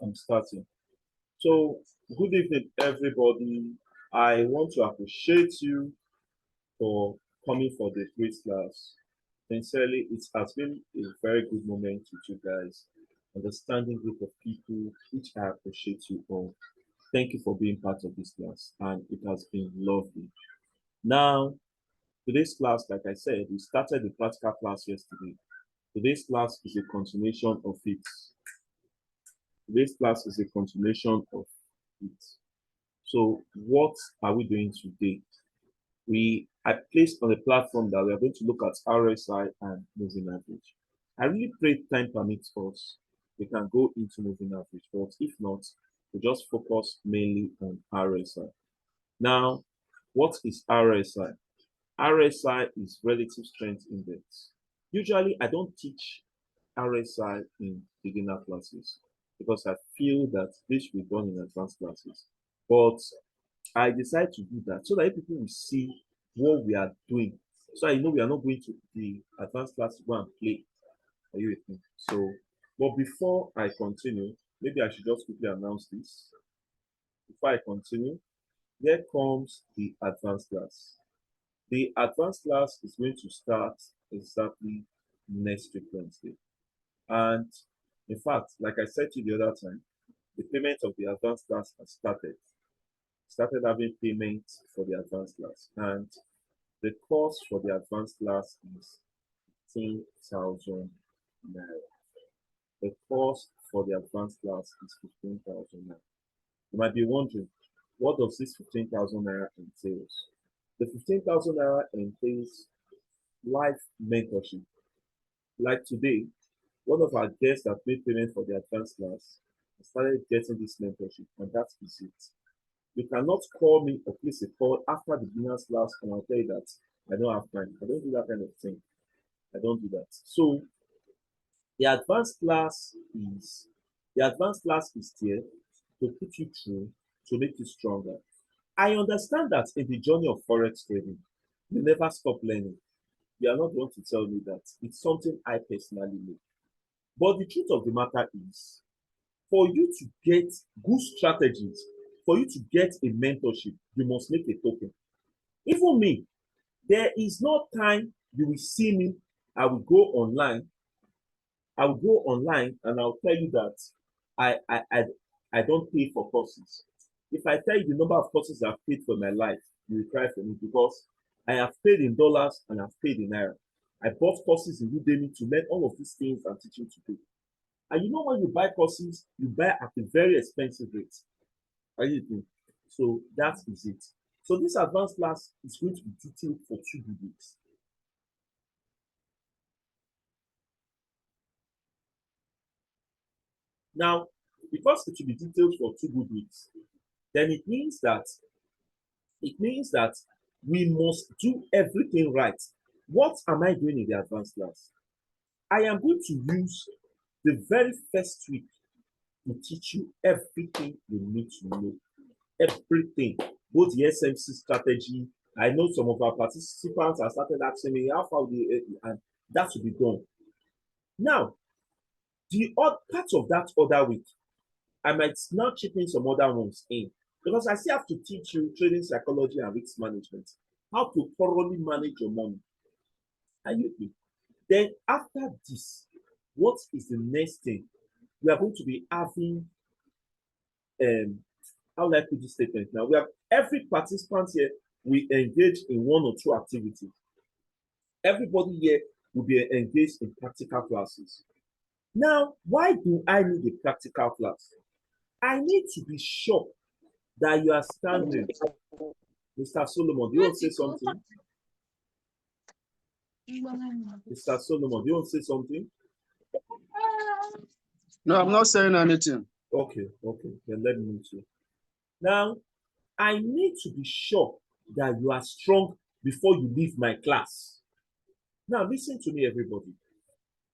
I'm starting. So, good evening, everybody. I want to appreciate you for coming for the quiz class. Sincerely, it has been a very good moment with you guys. Understanding group of people, which I appreciate you all. Thank you for being part of this class, and it has been lovely. Now, today's class, like I said, we started the practical class yesterday. Today's class is a continuation of it. Today's class is a continuation of it. So what are we doing today? I placed on the platform that we are going to look at RSI and moving average. I really pray time permits us. We can go into moving average, but if not, we just focus mainly on RSI. Now, what is RSI? RSI is relative strength index. Usually, I don't teach RSI in beginner classes because I feel that this should be done in advanced classes. But I decided to do that so that people will see what we are doing. So I know we are not going to the advanced class to go and play. Are you with me? So, but before I continue, maybe I should just quickly announce this. Before I continue, here comes the advanced class. The advanced class is going to start exactly next week Wednesday. And in fact, like I said to you the other time, the payment of the advanced class has started having payments for the advanced class. And the cost for the advanced class is 15,000 naira. The cost for the advanced class is 15,000 naira. You might be wondering, what does this 15,000 naira entails? The 15,000 naira entails life mentorship. Like today, one of our guests that paid payment for the advanced class started getting this mentorship, and that is it. You cannot call me or place a call after the beginner's class and I'll tell you that I don't have time. I don't do that kind of thing. I don't do that. So the advanced class is there to put you through, to make you stronger. I understand that in the journey of forex trading, you never stop learning. You are not going to tell me that. It's something I personally know. But the truth of the matter is, for you to get good strategies, for you to get a mentorship, you must make a token. Even me, there is no time you will see me, I will go online. I will go online and I'll tell you that I I I, I don't pay for courses. If I tell you the number of courses I've paid for my life, you will cry for me because I have paid in dollars and I've paid in naira. I bought courses in Udemy to learn all of these things I'm teaching today. And you know when you buy courses, you buy at a very expensive rate. Are you with me? So that is it. So this advanced class is going to be detailed for 2 weeks. Now, because it will be detailed for 2 weeks, then it means that we must do everything right. What am I doing in the advanced class? I am going to use the very first week to teach you everything you need to know. Everything, both the SMC strategy. I know some of our participants have started asking me how far and that will be done. Now, the odd part of that other week, I might now chip in some other ones in because I still have to teach you trading psychology and risk management, how to thoroughly manage your money. Are you with me? Then after this, what is the next thing? We are going to be having how will I put this statement now? We have every participant here we engage in one or two activities. Everybody here will be engaged in practical classes. Now, why do I need a practical class? I need to be sure that you are standing. Mr. Solomon, do you want to say something? Mr. Solomon, do you want to say something? No, I'm not saying anything. Okay, then let me know. Now, I need to be sure that you are strong before you leave my class. Now, listen to me, everybody.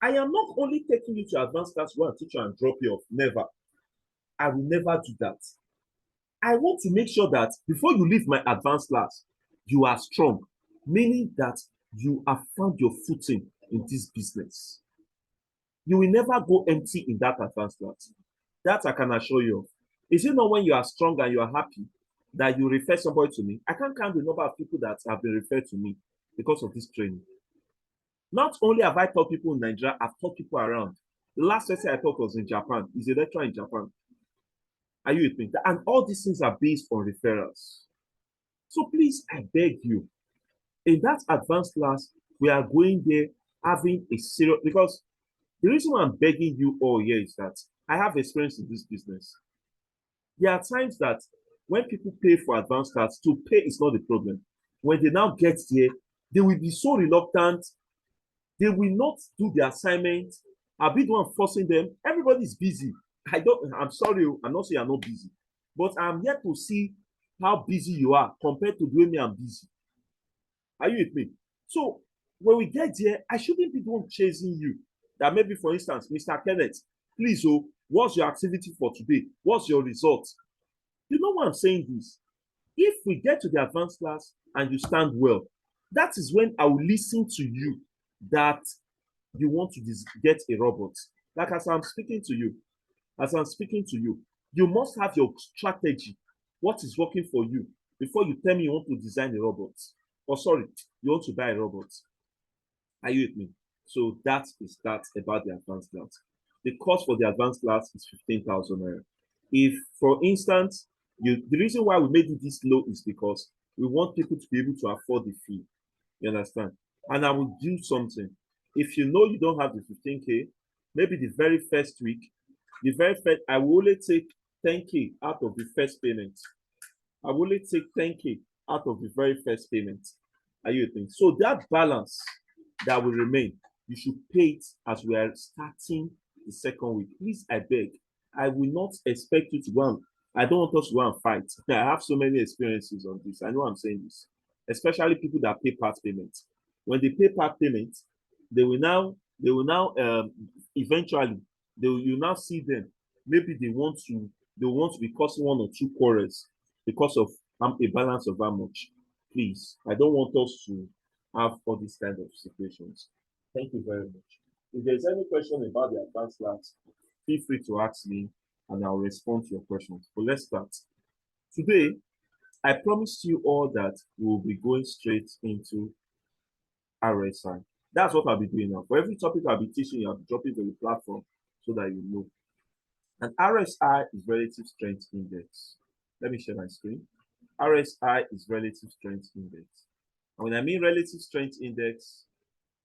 I am not only taking you to advanced class to go and teach you and drop you off. Never. I will never do that. I want to make sure that before you leave my advanced class, you are strong, meaning that you have found your footing in this business. You will never go empty in that advanced class. That I can assure you of. Is it not when you are strong and you are happy that you refer somebody to me? I can't count the number of people that have been referred to me because of this training. Not only have I taught people in Nigeria, I've taught people around. The last person I taught was in Japan. He's a lecturer in Japan. Are you with me? And all these things are based on referrals. So please, I beg you, in that advanced class, we are going there having a serious, because the reason why I'm begging you all here is that I have experience in this business. There are times that when people pay for advanced class, to pay is not the problem. When they now get there, they will be so reluctant. They will not do the assignment. I'll be the one forcing them. Everybody's busy. I'm sorry, I'm not saying I'm not busy, but I'm here to see how busy you are compared to the way me I'm busy. Are you with me? So when we get there, I shouldn't be the one chasing you. That maybe, for instance, Mr. Kenneth, please, what's your activity for today? What's your result? You know why I'm saying this? If we get to the advanced class and you stand well, that is when I will listen to you that you want to get a robot. Like as I'm speaking to you, you must have your strategy. What is working for you before you tell me you want to design a robot? Or sorry, you want to buy a robot. Are you with me? So that is that about the advanced class. The cost for the advanced class is 15,000 naira. If, for instance, the reason why we made it this low is because we want people to be able to afford the fee. You understand? And I will do something. If you know you don't have the 15K, maybe the very first week, I will only take 10K out of the first payment. I will only take 10K out of the very first payment. Are you with me? So that balance that will remain, you should pay it as we are starting the second week. Please, I beg. I will not expect you to go and, I don't want us to go and fight. I have so many experiences on this. I know I'm saying this, especially people that pay part payments. When they pay part payments, they will now eventually you now see them. Maybe they want to be causing one or two quarrels because of a balance of how much. Please, I don't want us to have all these kind of situations. Thank you very much. If there's any question about the advanced class, feel free to ask me and I'll respond to your questions. But let's start. Today, I promised you all that we'll be going straight into RSI. That's what I'll be doing now. For every topic I'll be teaching you, I'll be dropping to the platform so that you know. And RSI is relative strength index. Let me share my screen. RSI is relative strength index. And when I mean relative strength index,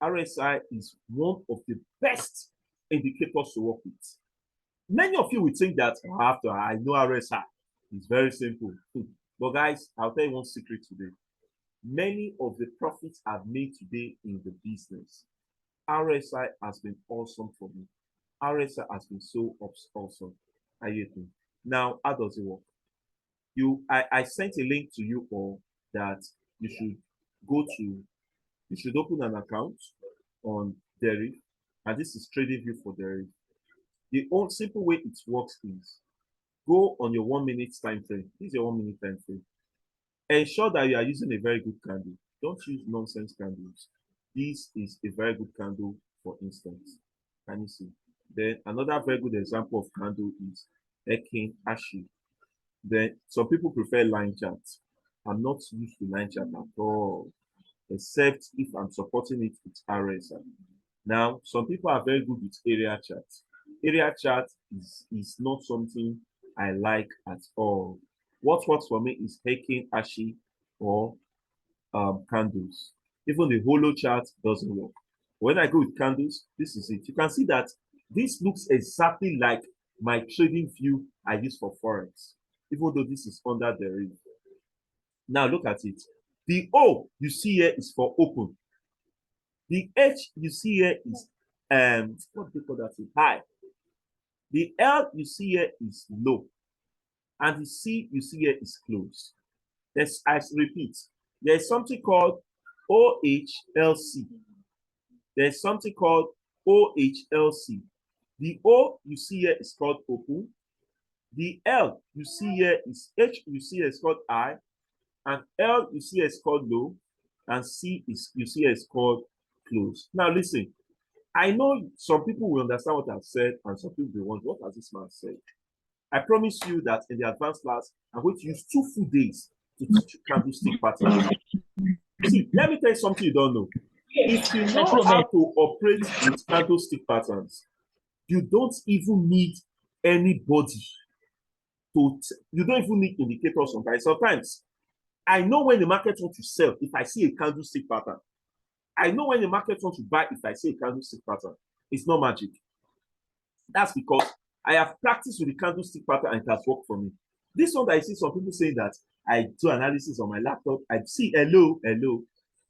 RSI is one of the best indicators to work with. Many of you will think that I know RSI. It's very simple. But guys, I'll tell you one secret today. Many of the profits I've made today in the business, RSI has been awesome for me. RSI has been so awesome. Are you with me? Now, how does it work? I sent a link to you all that you should you should open an account on Deriv, and this is TradingView for Deriv. The only simple way it works is go on your 1 minute time frame. This is your 1 minute time frame. Ensure that you are using a very good candle. Don't use nonsense candles. This is a very good candle, for instance. Can you see? Then another very good example of candle is Ekin Ashi. Then some people prefer line charts. I'm not used to line chart at all, except if I'm supporting it with RSI. Now, some people are very good with area charts. Area chart is not something I like at all. What works for me is taking Ashi or candles. Even the holo chart doesn't work. When I go with candles, this is it. You can see that this looks exactly like my trading view I use for Forex, even though this is under the ring. Now look at it. The O you see here is for open. The H you see here is what do they call that? High. The L you see here is low. And the C you see here is close. I repeat, there's something called OHLC. There's something called OHLC. The O you see here is called open. The L you see here is H you see here is called high. And L you see here is called low. And C you see here is called close. Now listen, I know some people will understand what I've said, and some people will wonder, what has this man said? I promise you that in the advanced class, I'm going to use 2 full days to teach you candlestick patterns. See, let me tell you something you don't know. If you know how to operate with candlestick patterns, you don't even need anybody you don't even need indicators sometimes. Sometimes I know when the market wants to sell if I see a candlestick pattern. I know when the market wants to buy if I see a candlestick pattern. It's not magic. That's because I have practiced with the candlestick pattern and it has worked for me. This one that I see some people saying that I do analysis on my laptop, I see hello.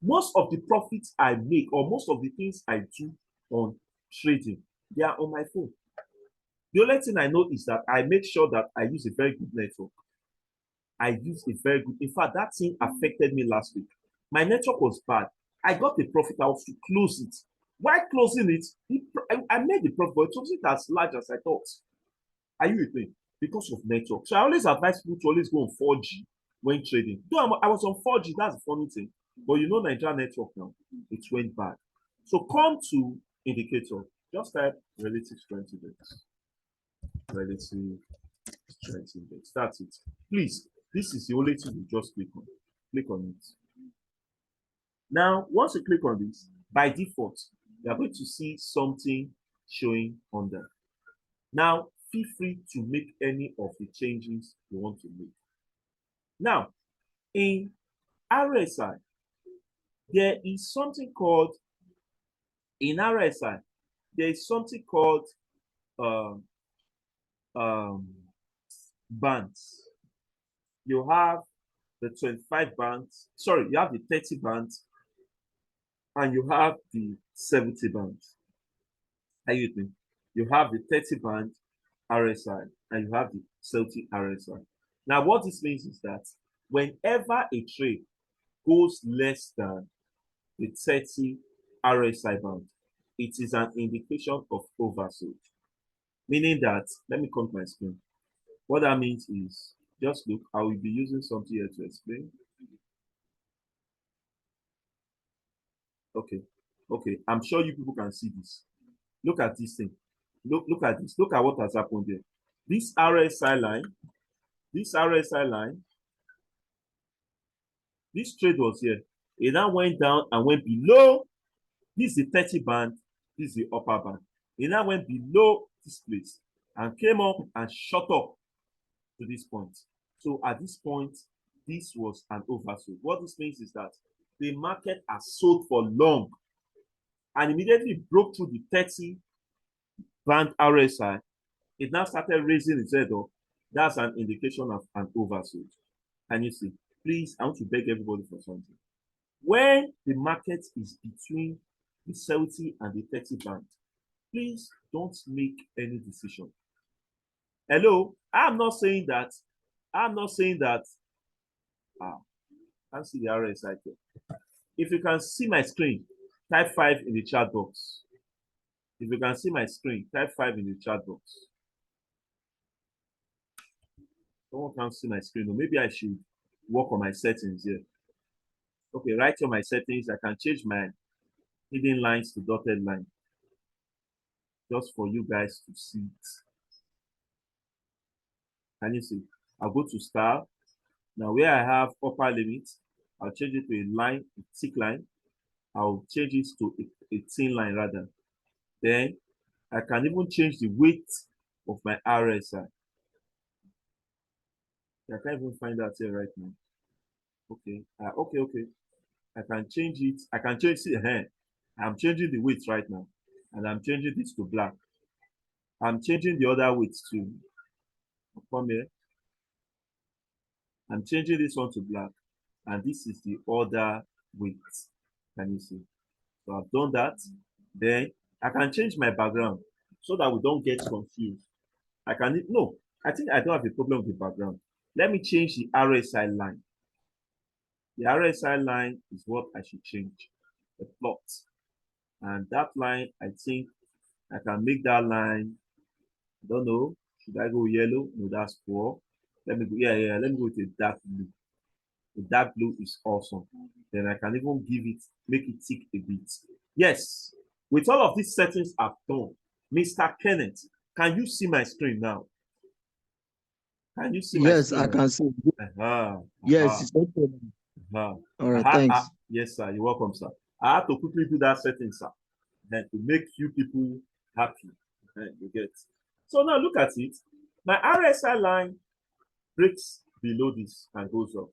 Most of the profits I make or most of the things I do on trading, they are on my phone. The only thing I know is that I make sure that I use a very good network. I use a very good, in fact, that thing affected me last week. My network was bad. I got a profit, I was to close it. While closing it, I made the profit, but it wasn't as large as I thought. Are you with me? Because of network. So I always advise people to always go on 4G when trading. Though I was on 4G, that's the funny thing. But you know Nigeria network now, it went bad. So come to indicator. Just type relative strength index. Relative strength index. That's it. Please, this is the only thing you just click on. Click on it. Now, once you click on this, by default, you are going to see something showing under. Now, feel free to make any of the changes you want to make. Now, in RSI, there is something called, in RSI, there is something called bands. You have the 25 bands, sorry, you have the 30 bands, and you have the 70 bands. Are you with me? You have the 30 band RSI and you have the 70 RSI. Now, what this means is that whenever a trade goes less than the 30 RSI band, it is an indication of oversold. Meaning that, let me come to my screen. What that means is, just look, I will be using something here to explain. Okay, I'm sure you people can see this. Look at this thing. Look at this. Look at what has happened there. This RSI line, this trade was here. It now went down and went below. This is the 30 band. This is the upper band. It now went below this place and came up and shot up to this point. So at this point, this was an oversold. What this means is that the market has sold for long and immediately broke through the 30 band RSI. It now started raising its head up. That's an indication of an oversold. Can you see? Please, I want to beg everybody for something. When the market is between the 70 and the 30 band, please don't make any decision. Hello, I'm not saying that. I can't see the RSI here. If you can see my screen, type 5 in the chat box. If you can see my screen, type 5 in the chat box. Someone can't see my screen. Or maybe I should work on my settings here. Okay, right here my settings, I can change my hidden lines to dotted line. Just for you guys to see it. Can you see? I'll go to style. Now where I have upper limit, I'll change it to a line, a thick line. I'll change it to a thin line rather. Then I can even change the weight of my RSI. I can't even find that here right now. Okay, okay. I can change it. I can change the hand. I'm changing the weight right now. And I'm changing this to black. I'm changing the other weights too. Come here. I'm changing this one to black. And this is the other weight. Can you see? So I've done that. Then I can change my background so that we don't get confused. I think I don't have a problem with the background. Let me change the RSI line. The RSI line is what I should change, the plot. And that line, I think I can make that line, I don't know, should I go yellow? No, that's poor. Let me go, let me go with a dark blue. The dark blue is awesome. Then I can even make it thick a bit. Yes, with all of these settings I've done, Mr. Kenneth, can you see my screen now? Can you see my Yes, screen I now? can see. Yes, Uh-huh. it's okay. Uh-huh. All right, thanks. Yes, sir. You're welcome, sir. I had to quickly do that setting, sir, and to make you people happy. You get. So now look at it. My RSI line breaks below this and goes up.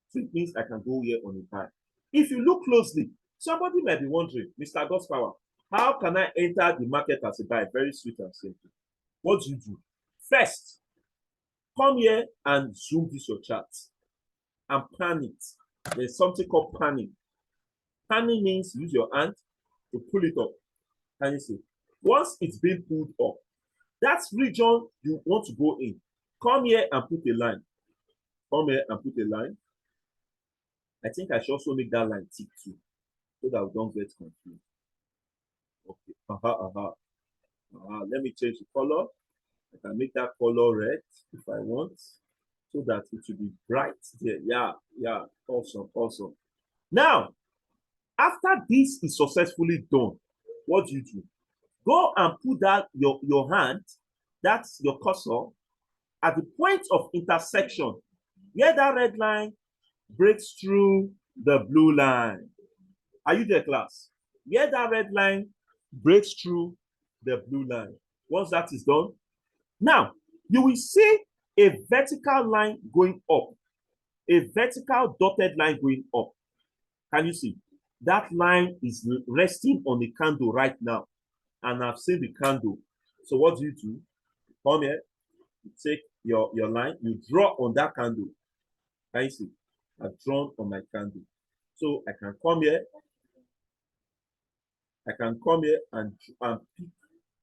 So it means I can go here on a buy. If you look closely, somebody might be wondering, Mr. God's Power, how can I enter the market as a buy? Very sweet and simple. What do you do? First, come here and zoom this your chart and pan it. There's something called panning. Panning means use your hand to pull it up. Can you see? Once it's been pulled up, that region you want to go in, come here and put a line. Come here and put a line. I think I should also make that line tick too, so that we don't get confused. Okay. Let me change the color. I can make that color red if I want, so that it will be bright there. Yeah. Awesome. Now, after this is successfully done, what do? Go and put that your hand, that's your cursor, at the point of intersection where that red line breaks through the blue line. Are you there, class? Where that red line breaks through the blue line. Once that is done, now you will see a vertical line going up, a vertical dotted line going up. Can you see? That line is resting on the candle right now, and I've seen the candle. So what do? Come here, you take your line, you draw on that candle. Can you see? I've drawn on my candle. So I can come here. And pick.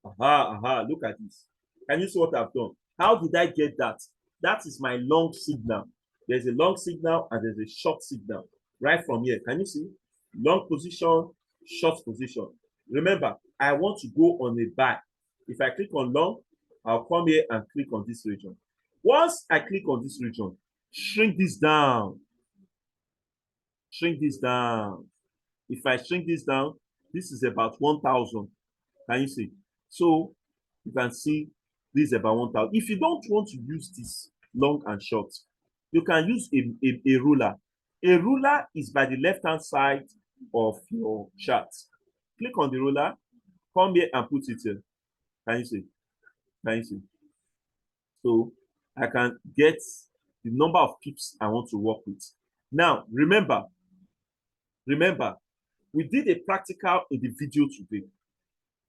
Look at this. Can you see what I've done? How did I get that? That is my long signal. There's a long signal and there's a short signal. Right from here. Can you see? Long position, short position. Remember, I want to go on a buy. If I click on long, I'll come here and click on this region. Once I click on this region, shrink this down. Shrink this down. If I shrink this down, this is about 1,000. Can you see? So you can see this is about 1,000. If you don't want to use this long and short, you can use a ruler. A ruler is by the left-hand side of your chart. Click on the ruler, come here and put it here. Can you see? Can you see? So I can get the number of pips I want to work with. Now, remember, we did a practical in the video today.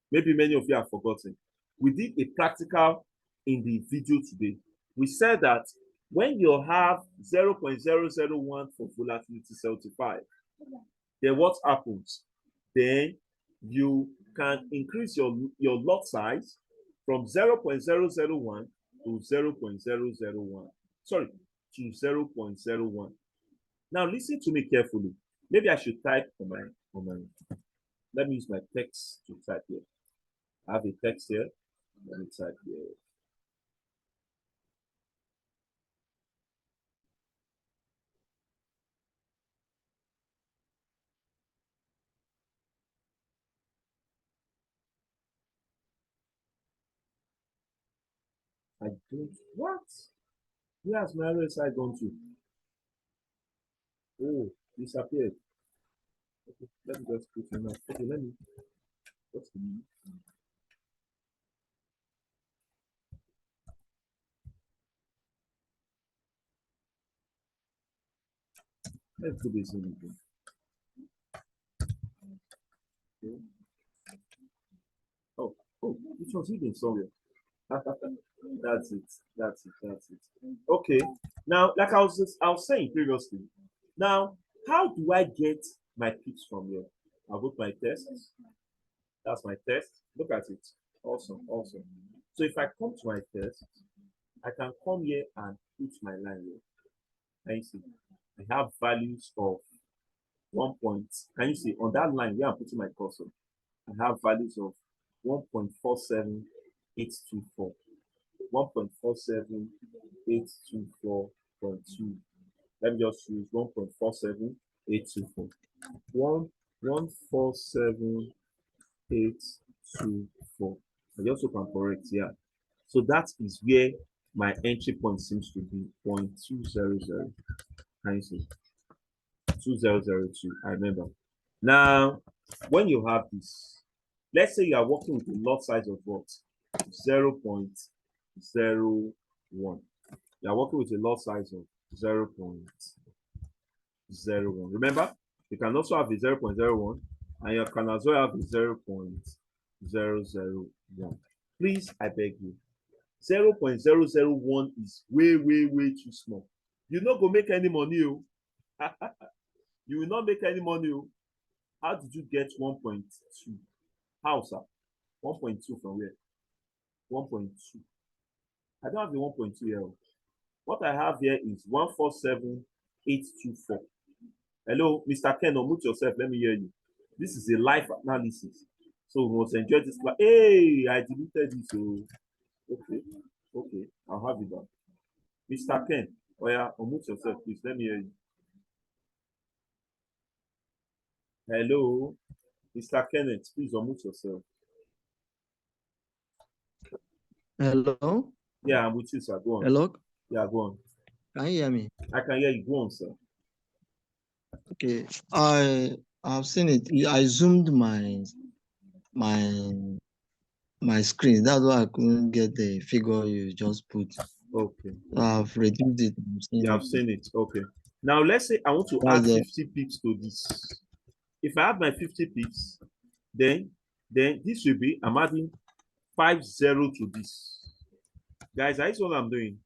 Maybe many of you have forgotten. We did a practical in the video today. We said that when you have 0.001 for volatility 75, then what happens? Then you can increase your lot size from 0.001 to 0.001. Sorry, to 0.01. Now listen to me carefully. Maybe I should type on my let me use my text to type here. I have a text here. Let me type here. I don't. What? Where has my RSI gone to? Oh, disappeared. Okay, let me just put it now. Okay, let me. What's the name? Let's do this in again. Okay. Oh, it was hidden somewhere. That's it. Okay. Now, like I was saying previously. Now, how do I get my picks from here? I'll put my test. That's my test. Look at it. Awesome. So if I come to my test, I can come here and put my line here. Can you see? I have values of 1 point. Can you see on that line where I'm putting my cursor? I have values of 1.47824. 1.47824.2. Let me just use 1.47824. 1.47824. I also can correct here. So that is where my entry point seems to be 0.200. Can you see? 2002. I remember. Now, when you have this, let's say you are working with a lot size of what? 0.01. You are working with a lot size of 0.01. Remember, you can also have a 0.01 and you can as well have a 0.001. Please, I beg you. 0.001 is way, way, way too small. You not go make any money. You will not make any money. How did you get 1.2? How, sir? 1.2 from where? 1.2. I don't have the 1.2 here. What I have here is 147,824. Hello, Mr. Ken, unmute yourself. Let me hear you. This is a live analysis. So we must enjoy this class. Hey, I deleted it. So okay, I'll have it back. Mr. Ken, oh yeah, unmute yourself, please. Let me hear you. Hello, Mr. Kenneth, please unmute yourself. Hello? Yeah, I'm with you, sir. Go on. Hello? Yeah, go on. Can you hear me? I can hear you. Go on, sir. Okay. I've seen it. I zoomed my screen. That's why I couldn't get the figure you just put. Okay. I've reduced it. You have seen it. Okay. Now let's say I want to add 50 pips to this. If I add my 50 pips, then this will be, I'm adding 50 to this. Guys, that's what I'm doing.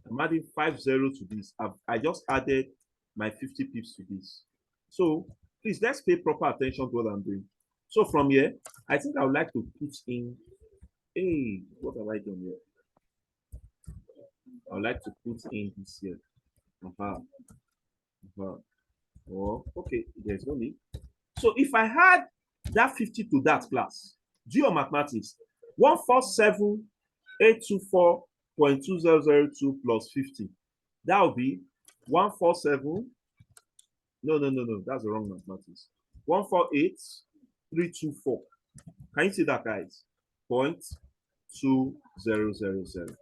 I'm adding 50 to this. I just added my 50 pips to this. So please, let's pay proper attention to what I'm doing. So from here, I think I would like to put in, hey, what have I done here? I would like to put in this here. Oh, okay, there's no need. So if I had that 50 to that class, do your mathematics. 147,824.2002 plus 50. That will be 147. No, that's the wrong mathematics. 148,324. Can you see that, guys? 0.2000.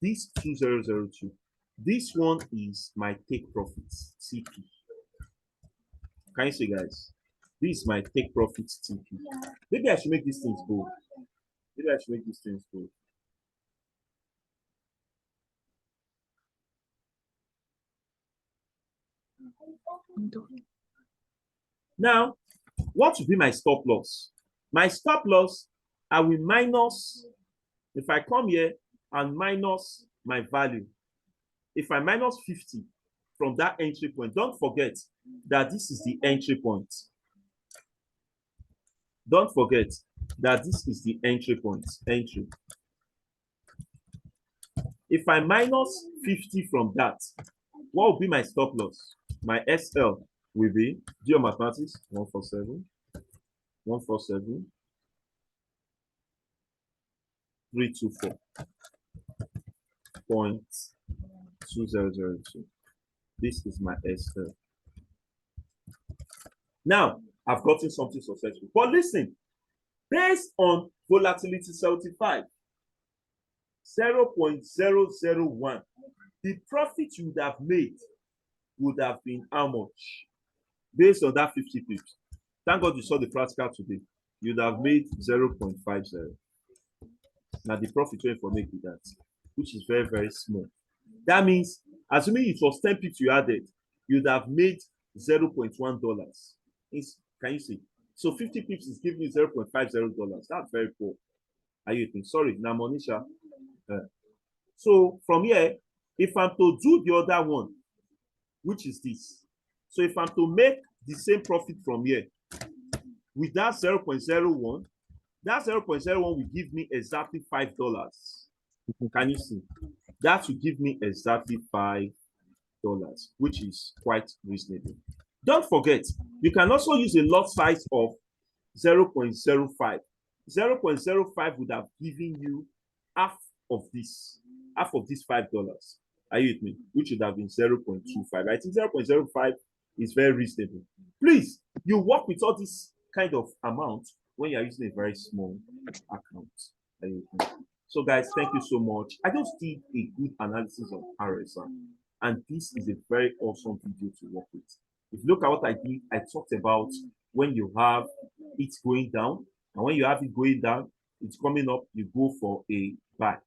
This 2002. This one is my take profits, TP. Can you see, guys? This is my take profits TP. Maybe I should make these things bold. Now, what would be my stop loss? My stop loss, I will minus, if I come here and minus my value, if I minus 50 from that entry point, don't forget that this is the entry point. Don't forget that this is the entry point. Entry. If I minus 50 from that, what will be my stop loss? My SL will be, do your mathematics, 147, 324.2002. This is my SL. Now, I've gotten something successful. But listen, based on volatility 75, 0.001, the profit you would have made would have been how much? Based on that 50 pips. Thank God you saw the practical today. You'd have made 0.50. Now the profit went for make with that, which is very, very small. That means, assuming it was 10 pips you added, you'd have made $0.1. Can you see? So 50 pips is giving you $0.50. That's very poor. Are you thinking? Sorry, now Monisha. So from here, if I'm to do the other one, which is this. So if I'm to make the same profit from here with that 0.01, that 0.01 will give me exactly $5. Can you see? That will give me exactly $5, which is quite reasonable. Don't forget, you can also use a lot size of 0.05. 0.05 would have given you half of this $5. Are you with me? Which would have been 0.25. I think 0.05 is very reasonable. Please, you work with all this kind of amount when you're using a very small account. Are you with me? So, guys, thank you so much. I just did a good analysis of RSI, and this is a very awesome video to work with. If you look at what I did, I talked about when you have it going down, and when you have it going down, it's coming up, you go for a buy.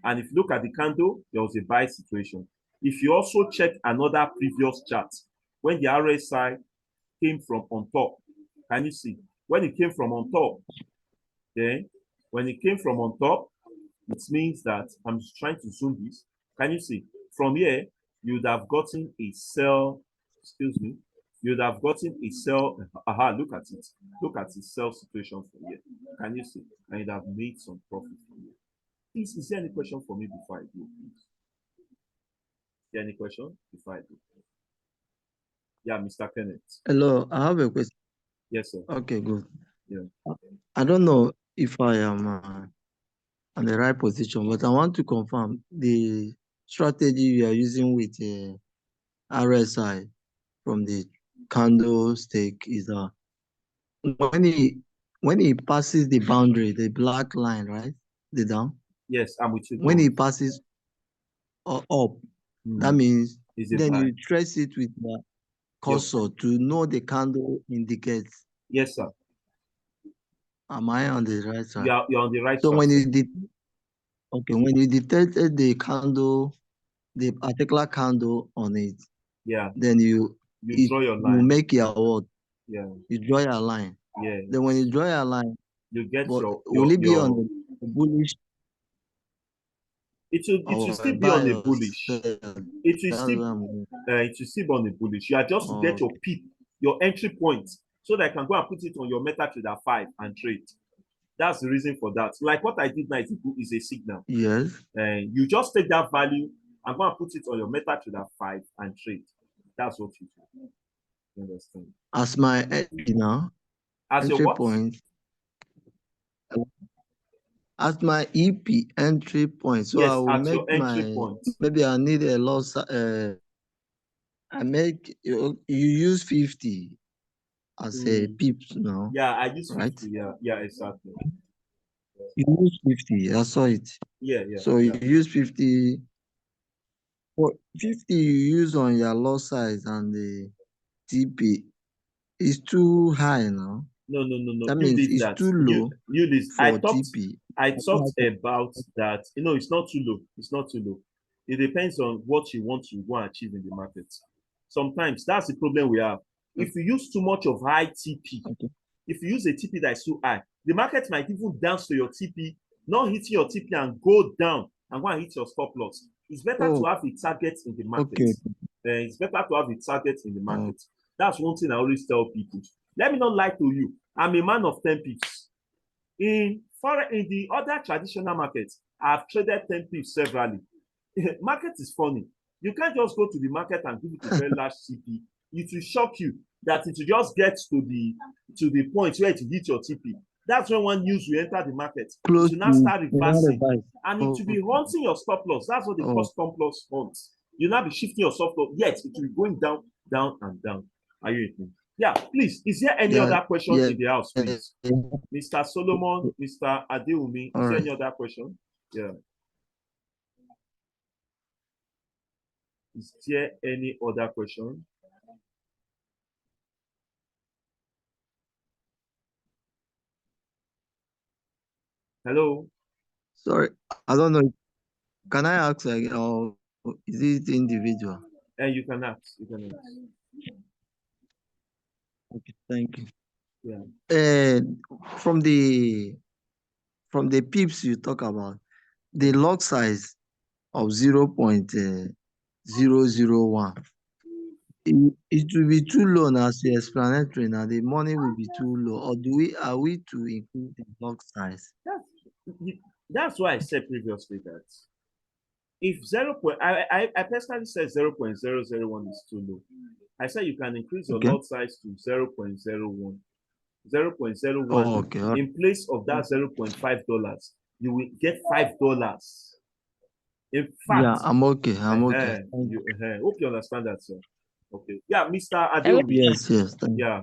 And if you look at the candle, there was a buy situation. If you also check another previous chart, when the RSI came from on top, can you see? When it came from on top, then when it came from on top, it means that I'm just trying to zoom this. Can you see? From here, you would have gotten a sell, excuse me, you would have gotten a sell. Aha, look at it. Look at the sell situation from here. Can you see? And you'd have made some profit from here. Please, is there any question for me before I go, please? Is there any question before I go? Yeah, Mr. Kenneth. Hello, I have a question. Yes, sir. Okay, good. Yeah. I don't know if I am on the right position, but I want to confirm the strategy you are using with RSI from the candlestick is when he passes the boundary, the black line, right? The down. Yes, I'm with you. When he passes up, that means then you trace it with the cursor to know the candle indicates. Yes, sir. Am I on the right side? You're on the right so side. when when you detected the candle, the particular candle on it, then you draw your line. You make your what? Yeah. You draw your line. Yeah. Then when you draw your line, you get will it be on the bullish? It will still be on a bullish. It will still be on a bullish. You are just to get your peak, your entry point, so that I can go and put it on your MetaTrader 5 and trade. That's the reason for that. Like what I did now is a signal. Yes. You just take that value and go and put it on your MetaTrader 5 and trade. That's what you do. You understand? As my entry now. As entry your what? Point. As my EP entry point. So yes, I will make your entry point. Maybe I need a loss. I make you use 50 as a pips now. Yeah, I use 50. Right? Yeah, exactly. You use 50. I saw it. Yeah. So you use 50. Well, 50 you use on your loss size and the TP is too high now. No. That means it's too low. I thought about that. It's not too low. It's not too low. It depends on what you want to go and achieve in the market. Sometimes that's the problem we have. If you use too much of high TP, if you use a TP that is too high, the market might even dance to your TP, not hitting your TP and go down and go and hit your stop loss. It's better to have a target in the market. It's better to have a target in the market. That's one thing I always tell people. Let me not lie to you. I'm a man of 10 pips. In the other traditional markets, I've traded 10 pips severally. Market is funny. You can't just go to the market and give it a very large TP. It will shock you that it will just get to the point where it will hit your TP. That's when one news will enter the market. It will now start reversing. And it will be haunting your stop loss. That's what they call stop loss haunts. You'll now be shifting your stop loss. Yet it will be going down, down, and down. Are you with me? Yeah, please. Is there any other question in the house, please? Mr. Solomon, Mr. Adeumi, is there any other question? Yeah. Is there any other question? Hello? Sorry, I don't know. Can I ask again, or is it individual? You can ask. Okay, thank you. Yeah. From the pips you talk about, the log size of 0.001. It will be too low now as explanatory. Now the money will be too low. Or are we to increase the log size? That's why I said previously that if I personally said 0.001 is too low. I said you can increase your lot size to 0.01. 0.01 in place of that $0.5, you will get $5. In fact, yeah, I'm okay. Hope you understand that, sir. Okay. Yeah, Mr. Adeomi. Yes. Yeah.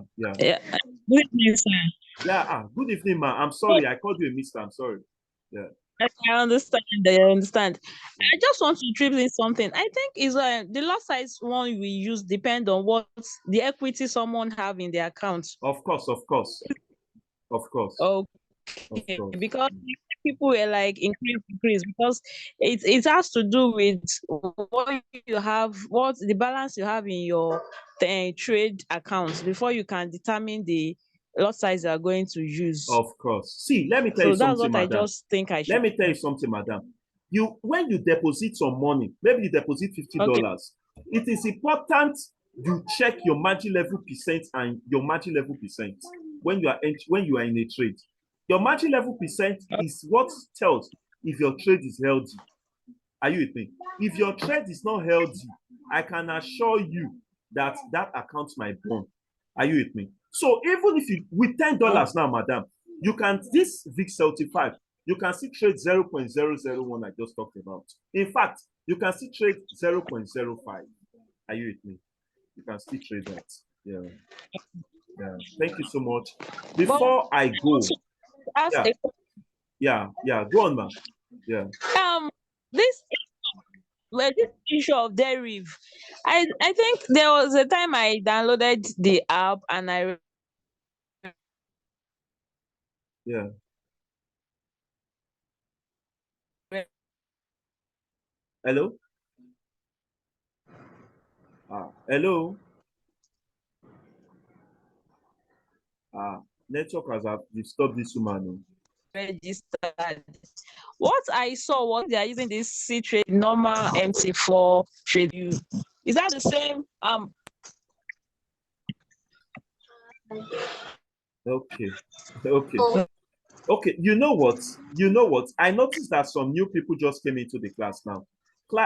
Good evening, sir. Yeah. Good evening, ma. I'm sorry, I called you a mister. I'm sorry. Yeah. Yes, I understand. I understand. I just want to trip in something. I think is the lot size one we use depend on what the equity someone have in their account. Of course, of course, of course, of Okay, course. because people were like increase because it has to do with what you have, what the balance you have in your trade accounts before you can determine the lot size you are going to use. Of course. See, let me tell you So that's something, what I madam. just think I Let should. me tell you something, madam. You when you deposit some money, maybe you deposit Okay. $50, it is important you check your margin level percent and your margin level percent when you are in a trade. Your margin level percent is what tells if your trade is healthy. Are you with me? If your trade is not healthy, I can assure you that that account might burn. Are you with me? So even if you with Oh, $10 now, madam, you can this VIX 75, you can see trade 0.001 I just talked about. In fact, you can see trade 0.05. Are you with me? You can still trade that. Yeah, yeah. Thank you so much. but Before I I want go, to ask yeah, yeah, yeah. Go on, man. Yeah, this this issue of derive. I think there was a time I downloaded the app and I yeah. Hello? Hello? Network has disturbed this woman. Oh. registered. What I saw was they are using this C trade normal MT4 trade view. Is that the same? Okay. Okay. Okay. You know what? You know what? I noticed that some new people just came into the class now.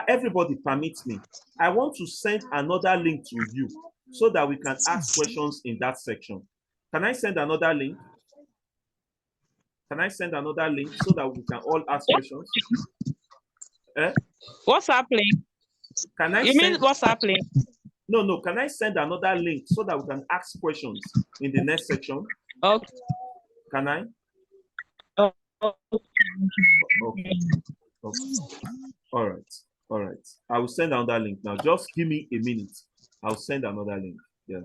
Everybody permits me. I want to send another link to you so that we can ask questions in that section. Can I send another link? Can I send another link so that we can all ask questions? Eh? What's happening? Can I You mean send what's happening? no no can I send another link so that we can ask questions in the next section? Okay. Can I? Okay. Okay. Okay. All right. All right. I will send another link now. Just give me a minute. I'll send another link. Yeah.